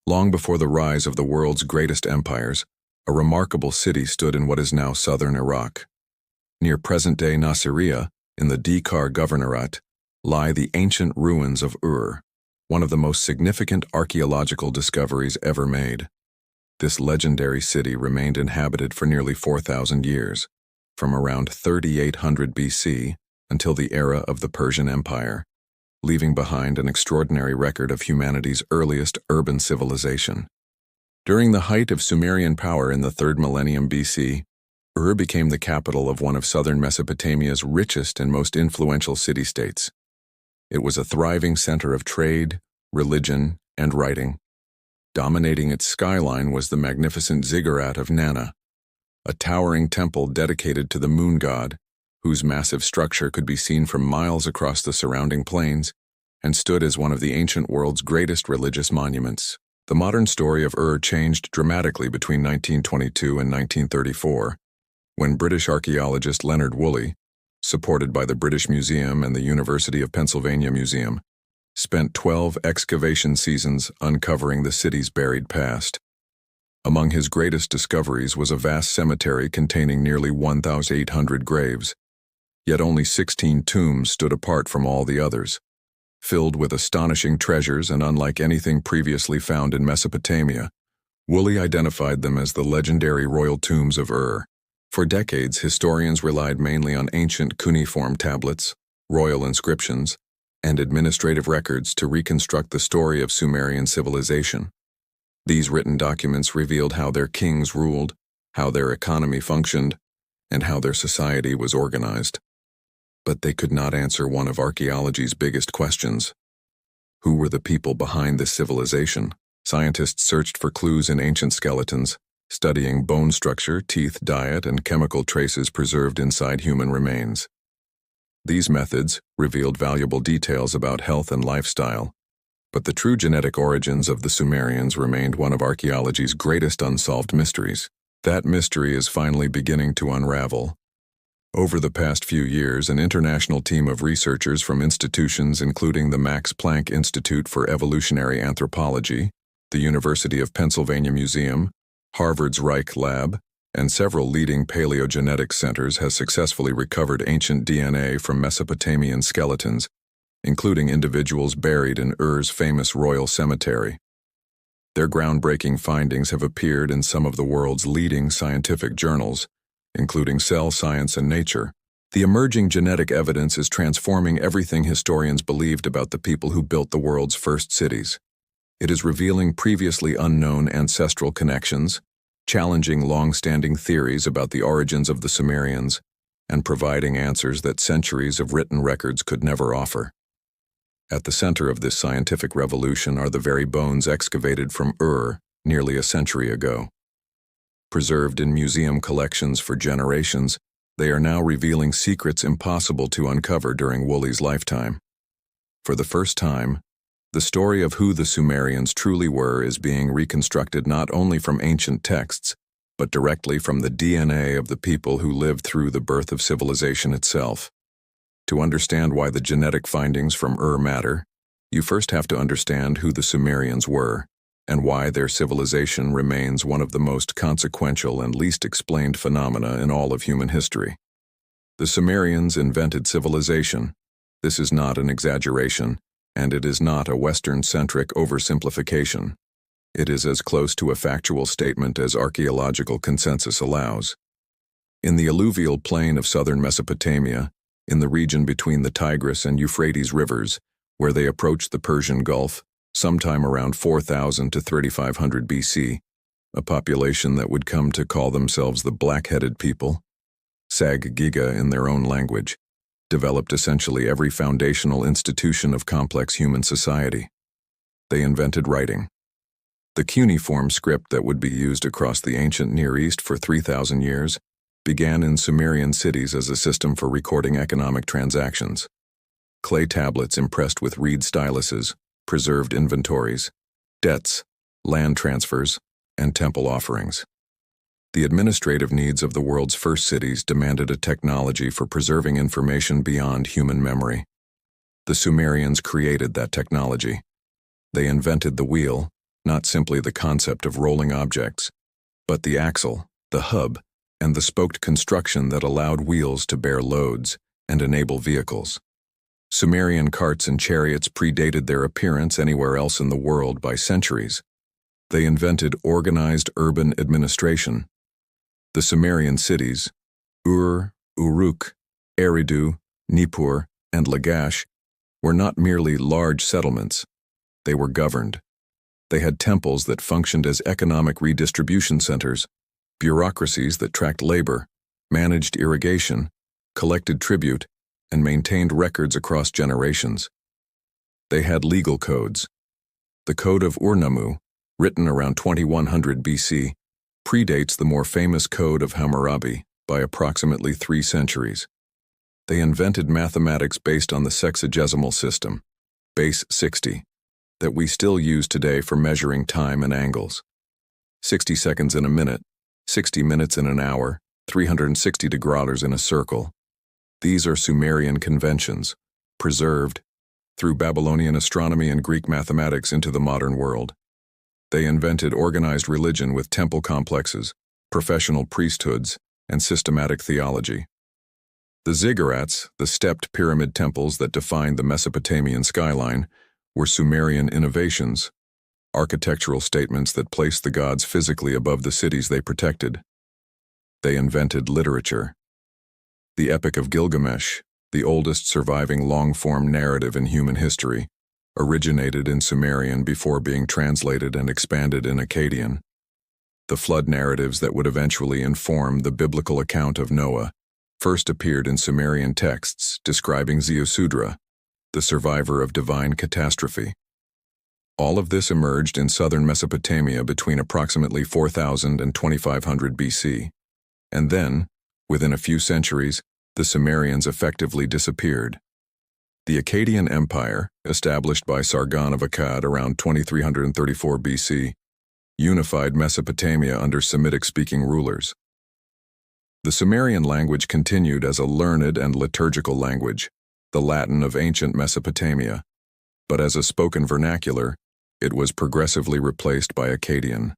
Long before the rise of the world's greatest empires, a remarkable city stood in what is now southern Iraq. Near present-day Nasiriyah, in the Dekar Governorate, lie the ancient ruins of Ur, one of the most significant archaeological discoveries ever made. This legendary city remained inhabited for nearly 4,000 years, from around 3800 BC until the era of the Persian Empire, leaving behind an extraordinary record of humanity's earliest urban civilization. During the height of Sumerian power in the 3rd millennium BC, Ur became the capital of one of southern Mesopotamia's richest and most influential city-states. It was a thriving center of trade, religion, and writing. Dominating its skyline was the magnificent ziggurat of Nana, a towering temple dedicated to the moon god, whose massive structure could be seen from miles across the surrounding plains and stood as one of the ancient world's greatest religious monuments. The modern story of Ur changed dramatically between 1922 and 1934, when British archaeologist Leonard Woolley, supported by the British Museum and the University of Pennsylvania Museum, spent 12 excavation seasons uncovering the city's buried past. Among his greatest discoveries was a vast cemetery containing nearly 1,800 graves, yet only 16 tombs stood apart from all the others. Filled with astonishing treasures and unlike anything previously found in Mesopotamia, Woolley identified them as the legendary royal tombs of Ur. For decades, historians relied mainly on ancient cuneiform tablets, royal inscriptions, and administrative records to reconstruct the story of Sumerian civilization. These written documents revealed how their kings ruled, how their economy functioned, and how their society was organized. But they could not answer one of archaeology's biggest questions. Who were the people behind this civilization? Scientists searched for clues in ancient skeletons, studying bone structure, teeth, diet, and chemical traces preserved inside human remains. These methods revealed valuable details about health and lifestyle, but the true genetic origins of the Sumerians remained one of archaeology's greatest unsolved mysteries. That mystery is finally beginning to unravel. Over the past few years, an international team of researchers from institutions including the Max Planck Institute for Evolutionary Anthropology, the University of Pennsylvania Museum, Harvard's Reich Lab, and several leading paleogenetics centers has successfully recovered ancient DNA from Mesopotamian skeletons, including individuals buried in Ur's famous royal cemetery. Their groundbreaking findings have appeared in some of the world's leading scientific journals, including Cell Science and Nature. The emerging genetic evidence is transforming everything historians believed about the people who built the world's first cities. It is revealing previously unknown ancestral connections, challenging long-standing theories about the origins of the Sumerians, and providing answers that centuries of written records could never offer. At the center of this scientific revolution are the very bones excavated from Ur nearly a century ago. Preserved in museum collections for generations, they are now revealing secrets impossible to uncover during Woolley's lifetime. For the first time, the story of who the Sumerians truly were is being reconstructed not only from ancient texts, but directly from the DNA of the people who lived through the birth of civilization itself. To understand why the genetic findings from Ur matter, you first have to understand who the Sumerians were, and why their civilization remains one of the most consequential and least explained phenomena in all of human history. The Sumerians invented civilization. This is not an exaggeration, and it is not a Western-centric oversimplification. It is as close to a factual statement as archaeological consensus allows. In the alluvial plain of southern Mesopotamia, in the region between the Tigris and Euphrates rivers, where they approached the Persian Gulf, sometime around 4,000 to 3,500 BC, a population that would come to call themselves the black-headed people, Sag Giga in their own language, developed essentially every foundational institution of complex human society. They invented writing. The cuneiform script that would be used across the ancient Near East for 3,000 years began in Sumerian cities as a system for recording economic transactions. Clay tablets impressed with reed styluses preserved inventories, debts, land transfers, and temple offerings. The administrative needs of the world's first cities demanded a technology for preserving information beyond human memory. The Sumerians created that technology. They invented the wheel, not simply the concept of rolling objects, but the axle, the hub, and the spoked construction that allowed wheels to bear loads and enable vehicles. Sumerian carts and chariots predated their appearance anywhere else in the world by centuries. They invented organized urban administration. The Sumerian cities, Ur, Uruk, Eridu, Nippur, and Lagash, were not merely large settlements. They were governed. They had temples that functioned as economic redistribution centers, bureaucracies that tracked labor, managed irrigation, collected tribute, and maintained records across generations. They had legal codes. The Code of Ur-Nammu, written around 2100 BC, predates the more famous Code of Hammurabi by approximately 3 centuries. They invented mathematics based on the sexagesimal system, base 60, that we still use today for measuring time and angles. 60 seconds in a minute, 60 minutes in an hour, 360 degrees in a circle. These are Sumerian conventions, preserved through Babylonian astronomy and Greek mathematics into the modern world. They invented organized religion with temple complexes, professional priesthoods, and systematic theology. The ziggurats, the stepped pyramid temples that defined the Mesopotamian skyline, were Sumerian innovations, architectural statements that placed the gods physically above the cities they protected. They invented literature. The Epic of Gilgamesh, the oldest surviving long-form narrative in human history, originated in Sumerian before being translated and expanded in Akkadian. The flood narratives that would eventually inform the biblical account of Noah first appeared in Sumerian texts describing Ziusudra, the survivor of divine catastrophe. All of this emerged in southern Mesopotamia between approximately 4000 and 2500 BC, and then, within a few centuries, the Sumerians effectively disappeared. The Akkadian Empire, established by Sargon of Akkad around 2334 BC, unified Mesopotamia under Semitic-speaking rulers. The Sumerian language continued as a learned and liturgical language, the Latin of ancient Mesopotamia, but as a spoken vernacular, it was progressively replaced by Akkadian.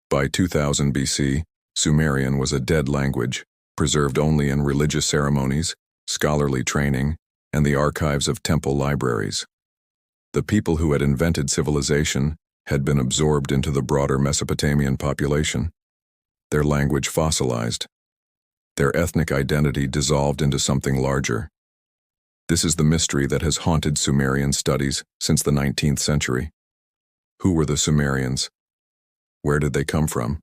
By 2000 BC, Sumerian was a dead language, preserved only in religious ceremonies, scholarly training, and the archives of temple libraries. The people who had invented civilization had been absorbed into the broader Mesopotamian population. Their language fossilized. Their ethnic identity dissolved into something larger. This is the mystery that has haunted Sumerian studies since the 19th century. Who were the Sumerians? Where did they come from?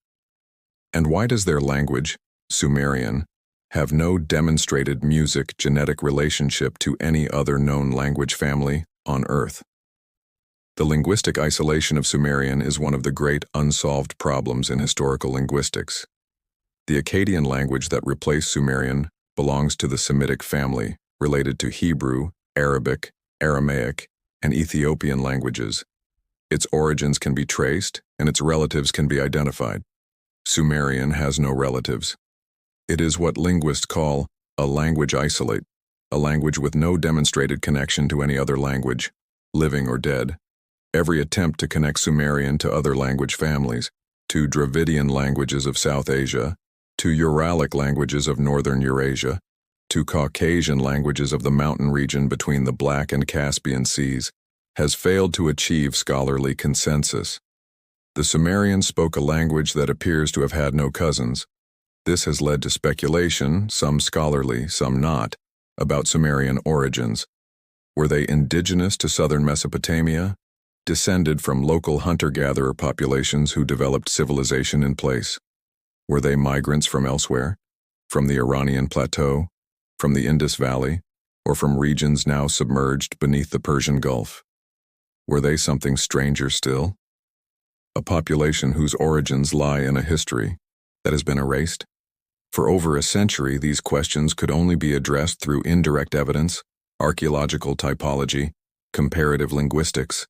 And why does their language, Sumerian, have no demonstrated music genetic relationship to any other known language family on Earth? The linguistic isolation of Sumerian is one of the great unsolved problems in historical linguistics. The Akkadian language that replaced Sumerian belongs to the Semitic family, related to Hebrew, Arabic, Aramaic, and Ethiopian languages. Its origins can be traced, and its relatives can be identified. Sumerian has no relatives. It is what linguists call a language isolate, a language with no demonstrated connection to any other language, living or dead. Every attempt to connect Sumerian to other language families, to Dravidian languages of South Asia, to Uralic languages of northern Eurasia, to Caucasian languages of the mountain region between the Black and Caspian Seas, has failed to achieve scholarly consensus. The Sumerians spoke a language that appears to have had no cousins. This has led to speculation, some scholarly, some not, about Sumerian origins. Were they indigenous to southern Mesopotamia, descended from local hunter-gatherer populations who developed civilization in place? Were they migrants from elsewhere, from the Iranian plateau, from the Indus Valley, or from regions now submerged beneath the Persian Gulf? Were they something stranger still? A population whose origins lie in a history that has been erased? For over a century, these questions could only be addressed through indirect evidence, archaeological typology, comparative linguistics,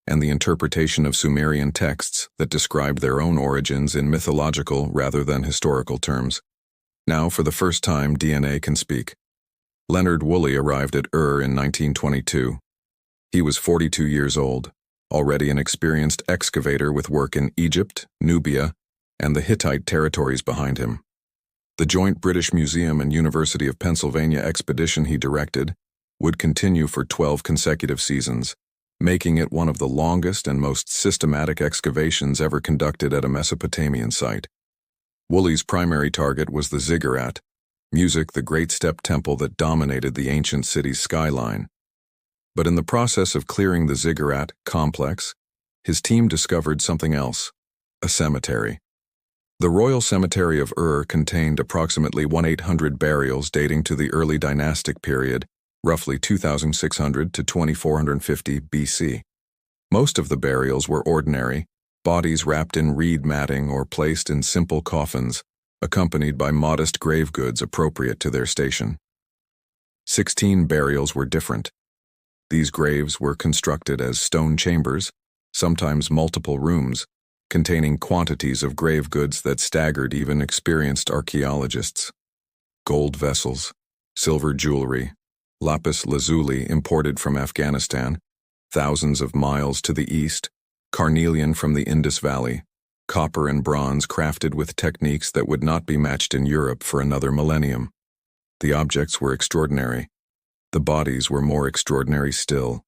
and the interpretation of Sumerian texts that described their own origins in mythological rather than historical terms. Now, for the first time, DNA can speak. Leonard Woolley arrived at Ur in 1922. He was 42 years old, already an experienced excavator with work in Egypt, Nubia, and the Hittite territories behind him. The joint British Museum and University of Pennsylvania expedition he directed would continue for 12 consecutive seasons, making it one of the longest and most systematic excavations ever conducted at a Mesopotamian site. Woolley's primary target was the ziggurat, music the great step temple that dominated the ancient city's skyline. But in the process of clearing the ziggurat complex, his team discovered something else: a cemetery. The Royal Cemetery of Ur contained approximately 1,800 burials dating to the early dynastic period, roughly 2,600 to 2,450 BC. Most of the burials were ordinary, bodies wrapped in reed matting or placed in simple coffins, accompanied by modest grave goods appropriate to their station. 16 burials were different. These graves were constructed as stone chambers, sometimes multiple rooms, containing quantities of grave goods that staggered even experienced archaeologists. Gold vessels, silver jewelry, lapis lazuli imported from Afghanistan, thousands of miles to the east, carnelian from the Indus Valley, copper and bronze crafted with techniques that would not be matched in Europe for another millennium. The objects were extraordinary. The bodies were more extraordinary still.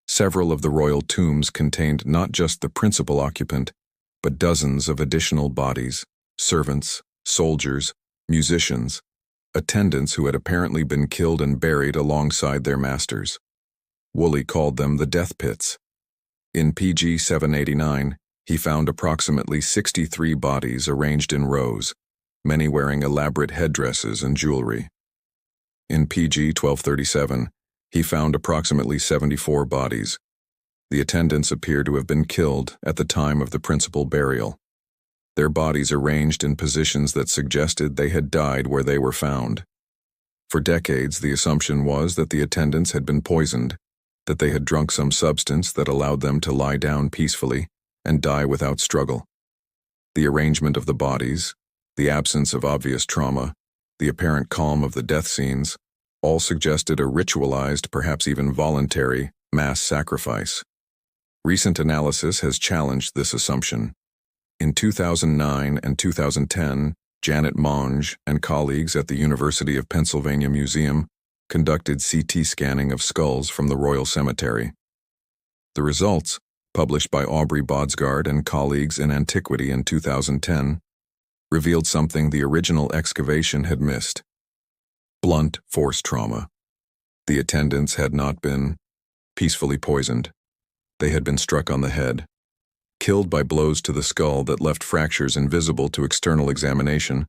Several of the royal tombs contained not just the principal occupant, but dozens of additional bodies, servants, soldiers, musicians, attendants who had apparently been killed and buried alongside their masters. Woolley called them the death pits. In PG 789, he found approximately 63 bodies arranged in rows, many wearing elaborate headdresses and jewelry. In PG 1237, he found approximately 74 bodies. The attendants appear to have been killed at the time of the principal burial. Their bodies arranged in positions that suggested they had died where they were found. For decades, the assumption was that the attendants had been poisoned, that they had drunk some substance that allowed them to lie down peacefully and die without struggle. The arrangement of the bodies, the absence of obvious trauma, the apparent calm of the death scenes, all suggested a ritualized, perhaps even voluntary, mass sacrifice. Recent analysis has challenged this assumption. In 2009 and 2010, Janet Monge and colleagues at the University of Pennsylvania Museum conducted CT scanning of skulls from the Royal Cemetery. The results, published by Aubrey Bodsgard and colleagues in Antiquity in 2010, revealed something the original excavation had missed: blunt force trauma. The attendants had not been peacefully poisoned. They had been struck on the head, killed by blows to the skull that left fractures invisible to external examination,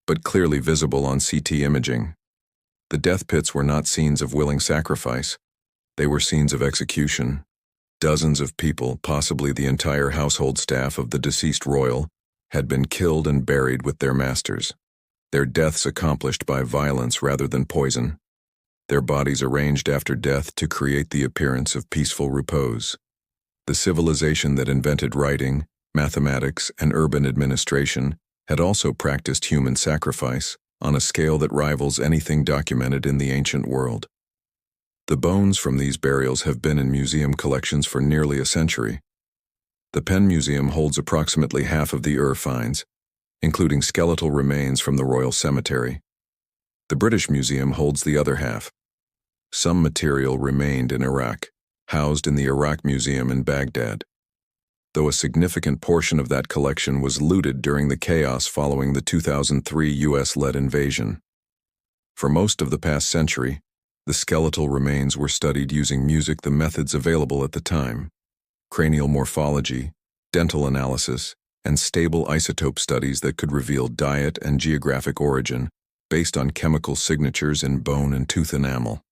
but clearly visible on CT imaging. The death pits were not scenes of willing sacrifice. They were scenes of execution. Dozens of people, possibly the entire household staff of the deceased royal, had been killed and buried with their masters. Their deaths accomplished by violence rather than poison. Their bodies arranged after death to create the appearance of peaceful repose. The civilization that invented writing, mathematics, and urban administration had also practiced human sacrifice on a scale that rivals anything documented in the ancient world. The bones from these burials have been in museum collections for nearly a century. The Penn Museum holds approximately half of the Ur finds, including skeletal remains from the Royal Cemetery. The British Museum holds the other half. Some material remained in Iraq, housed in the Iraq Museum in Baghdad, though a significant portion of that collection was looted during the chaos following the 2003 US-led invasion. For most of the past century, the skeletal remains were studied using the methods available at the time: cranial morphology, dental analysis, and stable isotope studies that could reveal diet and geographic origin based on chemical signatures in bone and tooth enamel.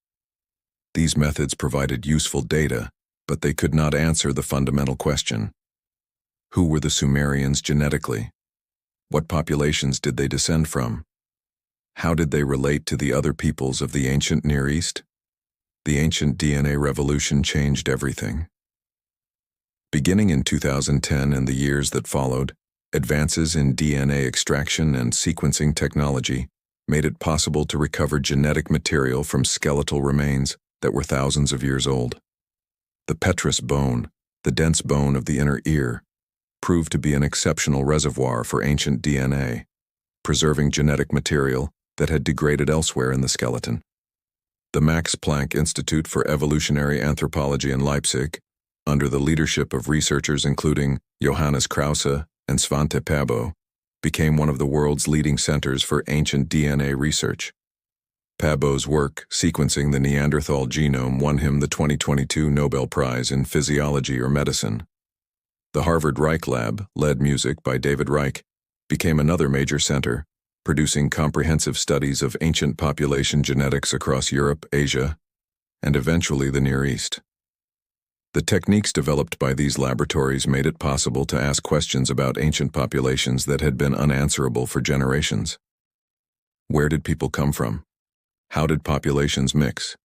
These methods provided useful data, but they could not answer the fundamental question: who were the Sumerians genetically? What populations did they descend from? How did they relate to the other peoples of the ancient Near East? The ancient DNA revolution changed everything. Beginning in 2010 and the years that followed, advances in DNA extraction and sequencing technology made it possible to recover genetic material from skeletal remains that were thousands of years old. The petrous bone, the dense bone of the inner ear, proved to be an exceptional reservoir for ancient DNA, preserving genetic material that had degraded elsewhere in the skeleton. The Max Planck Institute for Evolutionary Anthropology in Leipzig, under the leadership of researchers including Johannes Krause and Svante Pääbo, became one of the world's leading centers for ancient DNA research. Pääbo's work sequencing the Neanderthal genome won him the 2022 Nobel Prize in Physiology or Medicine. The Harvard Reich Lab, led music by David Reich, became another major center, producing comprehensive studies of ancient population genetics across Europe, Asia, and eventually the Near East. The techniques developed by these laboratories made it possible to ask questions about ancient populations that had been unanswerable for generations. Where did people come from? How did populations mix?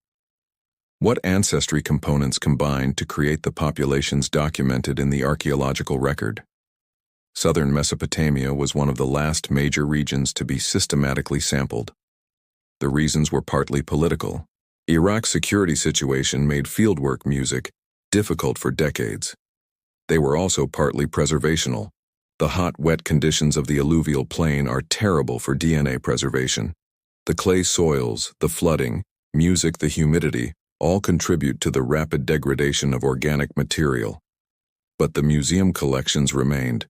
What ancestry components combined to create the populations documented in the archaeological record? Southern Mesopotamia was one of the last major regions to be systematically sampled. The reasons were partly political. Iraq's security situation made fieldwork music difficult for decades. They were also partly preservational. The hot, wet conditions of the alluvial plain are terrible for DNA preservation. The clay soils, the flooding, music, the humidity, all contribute to the rapid degradation of organic material. But the museum collections remained.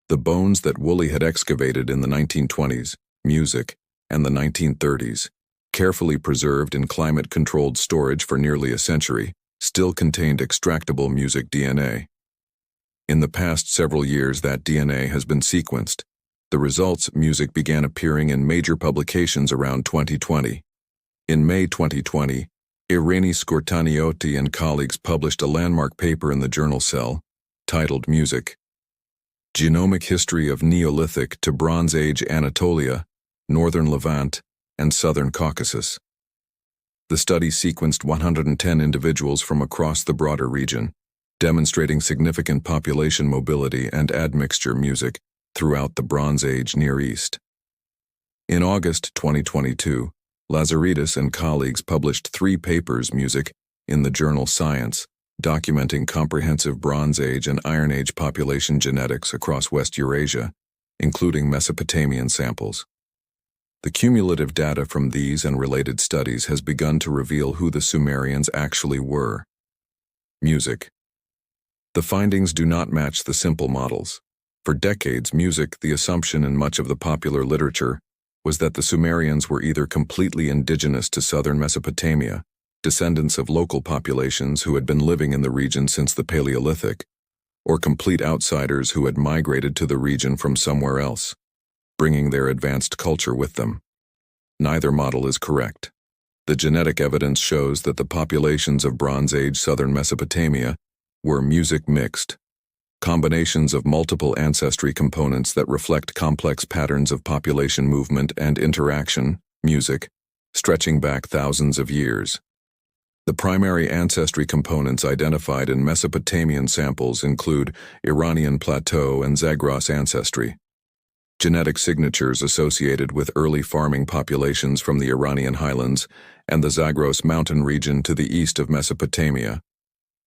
The bones that Woolley had excavated in the 1920s, music, and the 1930s, carefully preserved in climate-controlled storage for nearly a century, still contained extractable music DNA. In the past several years, that DNA has been sequenced. The results, music, began appearing in major publications around 2020. In May 2020, Irene Scortaniotti and colleagues published a landmark paper in the journal Cell, titled Music: Genomic History of Neolithic to Bronze Age Anatolia, Northern Levant, and Southern Caucasus. The study sequenced 110 individuals from across the broader region, demonstrating significant population mobility and admixture music throughout the Bronze Age Near East. In August 2022, Lazaridis and colleagues published 3 papers music in the journal Science, documenting comprehensive Bronze Age and Iron Age population genetics across West Eurasia, including Mesopotamian samples. The cumulative data from these and related studies has begun to reveal who the Sumerians actually were. Music. The findings do not match the simple models. For decades, music, the assumption in much of the popular literature, was that the Sumerians were either completely indigenous to southern Mesopotamia, descendants of local populations who had been living in the region since the Paleolithic, or complete outsiders who had migrated to the region from somewhere else, bringing their advanced culture with them. Neither model is correct. The genetic evidence shows that the populations of Bronze Age southern Mesopotamia were music mixed, combinations of multiple ancestry components that reflect complex patterns of population movement and interaction, music, stretching back thousands of years. The primary ancestry components identified in Mesopotamian samples include Iranian Plateau and Zagros ancestry. Genetic signatures associated with early farming populations from the Iranian highlands and the Zagros mountain region to the east of Mesopotamia.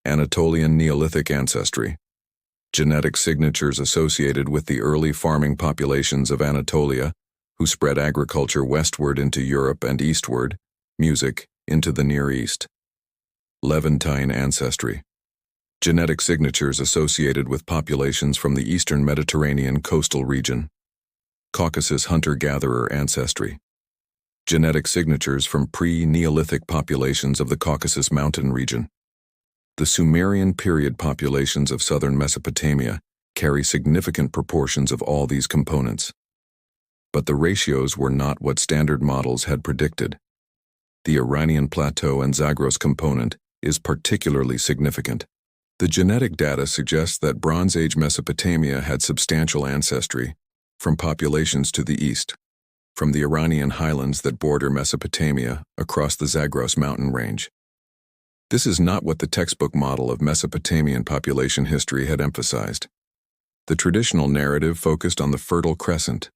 Anatolian Neolithic ancestry. Genetic signatures associated with the early farming populations of Anatolia, who spread agriculture westward into Europe and eastward, music, into the Near East. Levantine ancestry. Genetic signatures associated with populations from the eastern Mediterranean coastal region. Caucasus hunter-gatherer ancestry. Genetic signatures from pre-Neolithic populations of the Caucasus mountain region. The Sumerian period populations of southern Mesopotamia carry significant proportions of all these components. But the ratios were not what standard models had predicted. The Iranian Plateau and Zagros component is particularly significant. The genetic data suggests that Bronze Age Mesopotamia had substantial ancestry from populations to the east, from the Iranian highlands that border Mesopotamia across the Zagros mountain range. This is not what the textbook model of Mesopotamian population history had emphasized. The traditional narrative focused on the Fertile Crescent,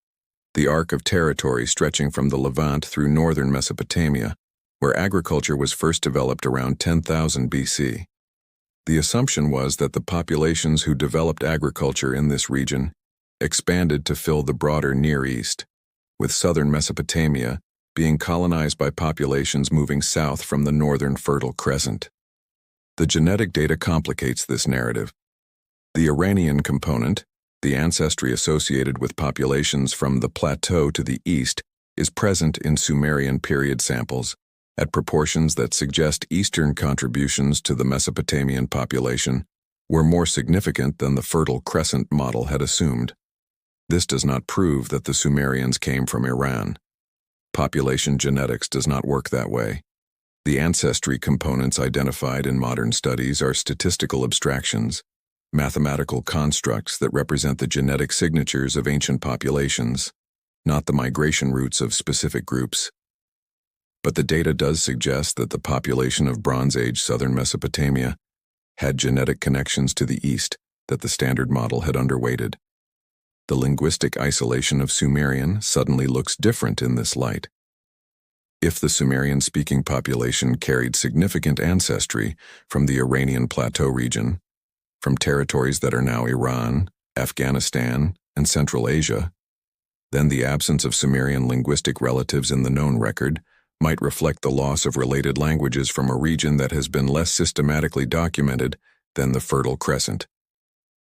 the arc of territory stretching from the Levant through northern Mesopotamia, where agriculture was first developed around 10,000 BC. The assumption was that the populations who developed agriculture in this region expanded to fill the broader Near East, with southern Mesopotamia being colonized by populations moving south from the northern Fertile Crescent. The genetic data complicates this narrative. The Iranian component, the ancestry associated with populations from the plateau to the east, is present in Sumerian period samples at proportions that suggest Eastern contributions to the Mesopotamian population were more significant than the Fertile Crescent model had assumed. This does not prove that the Sumerians came from Iran. Population genetics does not work that way. The ancestry components identified in modern studies are statistical abstractions, mathematical constructs that represent the genetic signatures of ancient populations, not the migration routes of specific groups. But the data does suggest that the population of Bronze Age southern Mesopotamia had genetic connections to the east that the standard model had underweighted. The linguistic isolation of Sumerian suddenly looks different in this light. If the Sumerian-speaking population carried significant ancestry from the Iranian Plateau region, from territories that are now Iran, Afghanistan, and Central Asia, then the absence of Sumerian linguistic relatives in the known record might reflect the loss of related languages from a region that has been less systematically documented than the Fertile Crescent.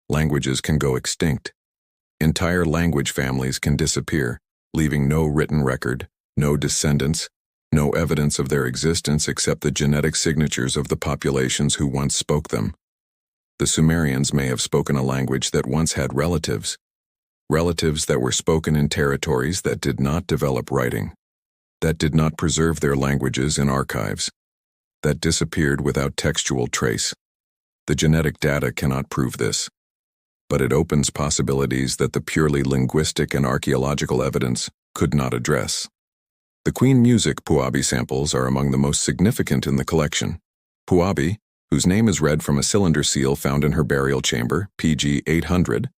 Languages can go extinct. Entire language families can disappear, leaving no written record, no descendants, no evidence of their existence except the genetic signatures of the populations who once spoke them. The Sumerians may have spoken a language that once had relatives that were spoken in territories that did not develop writing, that did not preserve their languages in archives, that disappeared without textual trace. The genetic data cannot prove this, but it opens possibilities that the purely linguistic and archaeological evidence could not address. The Queen Music Puabi samples are among the most significant in the collection. Puabi, whose name is read from a cylinder seal found in her burial chamber, PG 800,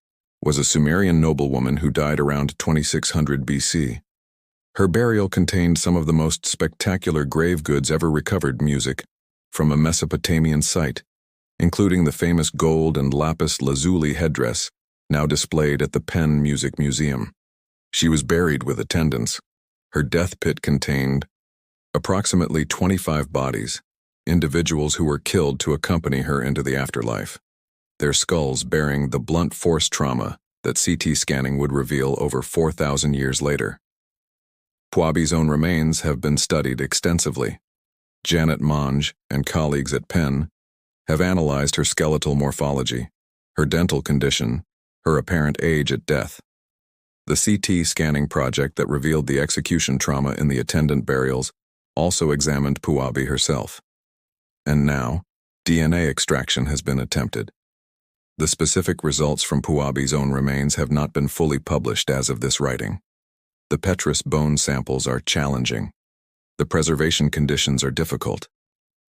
was a Sumerian noblewoman who died around 2600 BC. Her burial contained some of the most spectacular grave goods ever recovered music from a Mesopotamian site, including the famous gold and lapis lazuli headdress now displayed at the Penn Music Museum. She was buried with attendants. Her death pit contained approximately 25 bodies, individuals who were killed to accompany her into the afterlife, their skulls bearing the blunt force trauma that CT scanning would reveal over 4,000 years later. Puabi's own remains have been studied extensively. Janet Monge and colleagues at Penn have analyzed her skeletal morphology, her dental condition, her apparent age at death. The CT scanning project that revealed the execution trauma in the attendant burials also examined Puabi herself. And now, DNA extraction has been attempted. The specific results from Puabi's own remains have not been fully published as of this writing. The petrous bone samples are challenging. The preservation conditions are difficult.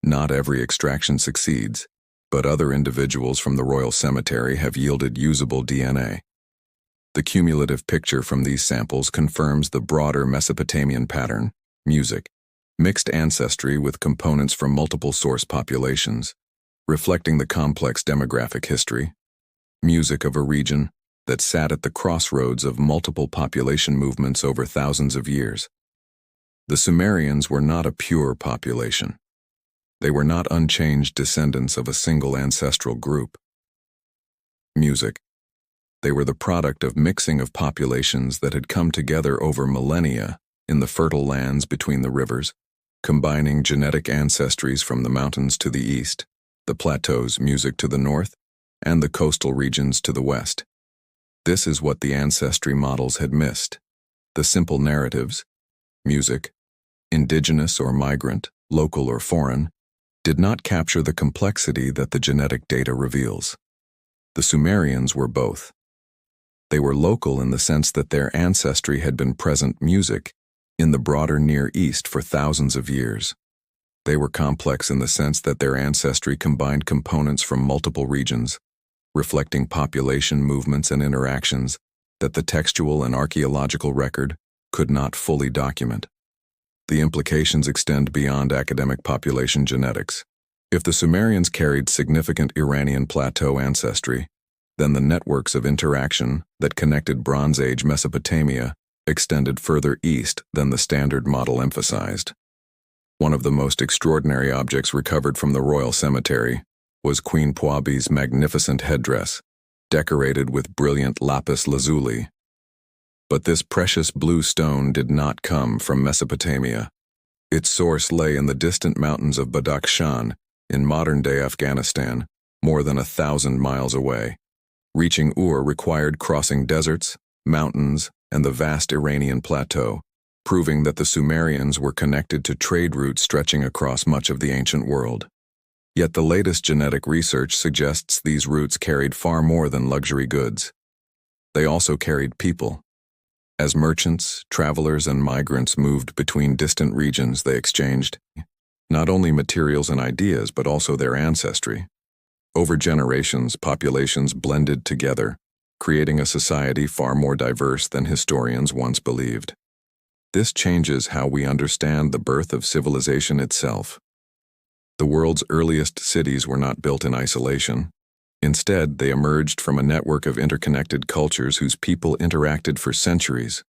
Not every extraction succeeds, but other individuals from the Royal Cemetery have yielded usable DNA. The cumulative picture from these samples confirms the broader Mesopotamian pattern, music, mixed ancestry with components from multiple source populations, reflecting the complex demographic history, music of a region that sat at the crossroads of multiple population movements over thousands of years. The Sumerians were not a pure population. They were not unchanged descendants of a single ancestral group. Music. They were the product of mixing of populations that had come together over millennia in the fertile lands between the rivers, combining genetic ancestries from the mountains to the east, the plateau's music to the north, and the coastal regions to the west. This is what the ancestry models had missed. The simple narratives, music, indigenous or migrant, local or foreign, did not capture the complexity that the genetic data reveals. The Sumerians were both. They were local in the sense that their ancestry had been present music in the broader Near East for thousands of years. They were complex in the sense that their ancestry combined components from multiple regions, reflecting population movements and interactions that the textual and archaeological record could not fully document. The implications extend beyond academic population genetics. If the Sumerians carried significant Iranian plateau ancestry, then the networks of interaction that connected Bronze Age Mesopotamia extended further east than the standard model emphasized. One of the most extraordinary objects recovered from the royal cemetery was Queen Puabi's magnificent headdress, decorated with brilliant lapis lazuli. But this precious blue stone did not come from Mesopotamia. Its source lay in the distant mountains of Badakhshan, in modern-day Afghanistan, more than 1,000 miles away. Reaching Ur required crossing deserts, mountains, and the vast Iranian plateau, proving that the Sumerians were connected to trade routes stretching across much of the ancient world. Yet the latest genetic research suggests these routes carried far more than luxury goods. They also carried people. As merchants, travelers, and migrants moved between distant regions, they exchanged not only materials and ideas, but also their ancestry. Over generations, populations blended together, creating a society far more diverse than historians once believed. This changes how we understand the birth of civilization itself. The world's earliest cities were not built in isolation. Instead, they emerged from a network of interconnected cultures whose people interacted for centuries.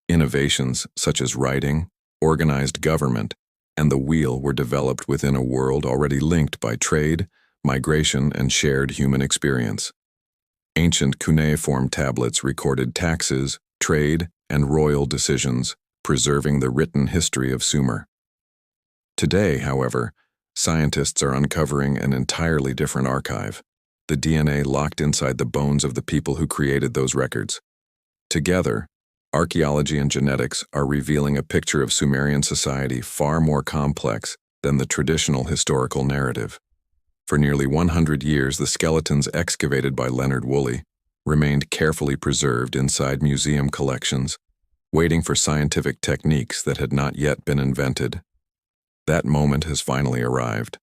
Innovations such as writing, organized government, and the wheel were developed within a world already linked by trade, migration, and shared human experience. Ancient cuneiform tablets recorded taxes, trade, and royal decisions, preserving the written history of Sumer. Today, however, scientists are uncovering an entirely different archive, the DNA locked inside the bones of the people who created those records. Together, archaeology and genetics are revealing a picture of Sumerian society far more complex than the traditional historical narrative. For nearly 100 years, the skeletons excavated by Leonard Woolley remained carefully preserved inside museum collections, waiting for scientific techniques that had not yet been invented. That moment has finally arrived.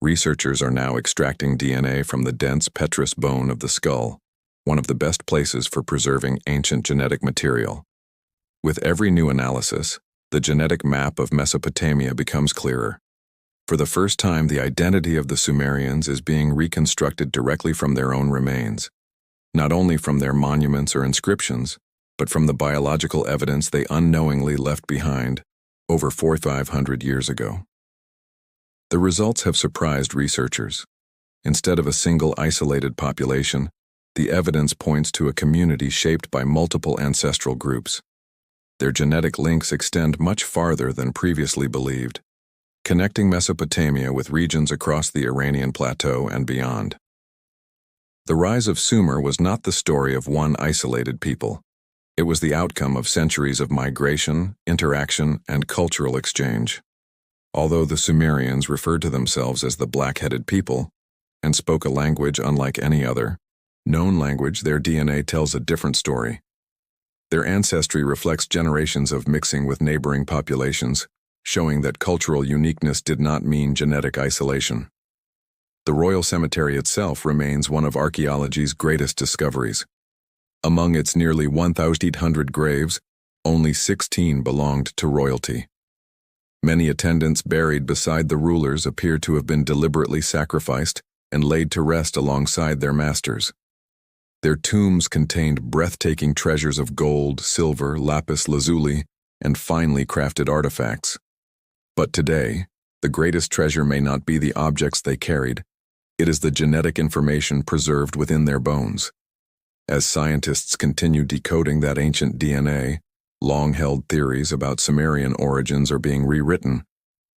Researchers are now extracting DNA from the dense petrous bone of the skull, one of the best places for preserving ancient genetic material. With every new analysis, the genetic map of Mesopotamia becomes clearer. For the first time, the identity of the Sumerians is being reconstructed directly from their own remains, not only from their monuments or inscriptions, but from the biological evidence they unknowingly left behind over 4,500 years ago. The results have surprised researchers. Instead of a single isolated population, the evidence points to a community shaped by multiple ancestral groups. Their genetic links extend much farther than previously believed, connecting Mesopotamia with regions across the Iranian plateau and beyond. The rise of Sumer was not the story of one isolated people. It was the outcome of centuries of migration, interaction, and cultural exchange. Although the Sumerians referred to themselves as the black-headed people and spoke a language unlike any other known language, their DNA tells a different story. Their ancestry reflects generations of mixing with neighboring populations, showing that cultural uniqueness did not mean genetic isolation. The royal cemetery itself remains one of archaeology's greatest discoveries. Among its nearly 1,800 graves, only 16 belonged to royalty. Many attendants buried beside the rulers appear to have been deliberately sacrificed and laid to rest alongside their masters. Their tombs contained breathtaking treasures of gold, silver, lapis lazuli, and finely crafted artifacts. But today, the greatest treasure may not be the objects they carried. It is the genetic information preserved within their bones. As scientists continue decoding that ancient DNA, long-held theories about Sumerian origins are being rewritten.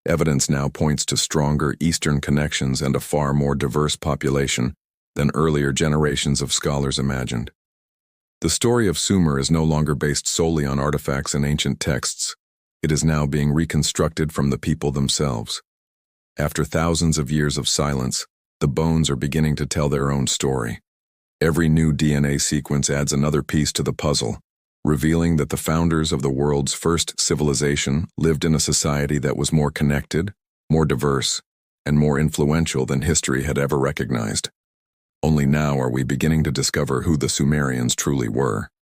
Evidence now points to stronger Eastern connections and a far more diverse population than earlier generations of scholars imagined. The story of Sumer is no longer based solely on artifacts and ancient texts. It is now being reconstructed from the people themselves. After thousands of years of silence, the bones are beginning to tell their own story. Every new DNA sequence adds another piece to the puzzle, revealing that the founders of the world's first civilization lived in a society that was more connected, more diverse, and more influential than history had ever recognized. Only now are we beginning to discover who the Sumerians truly were.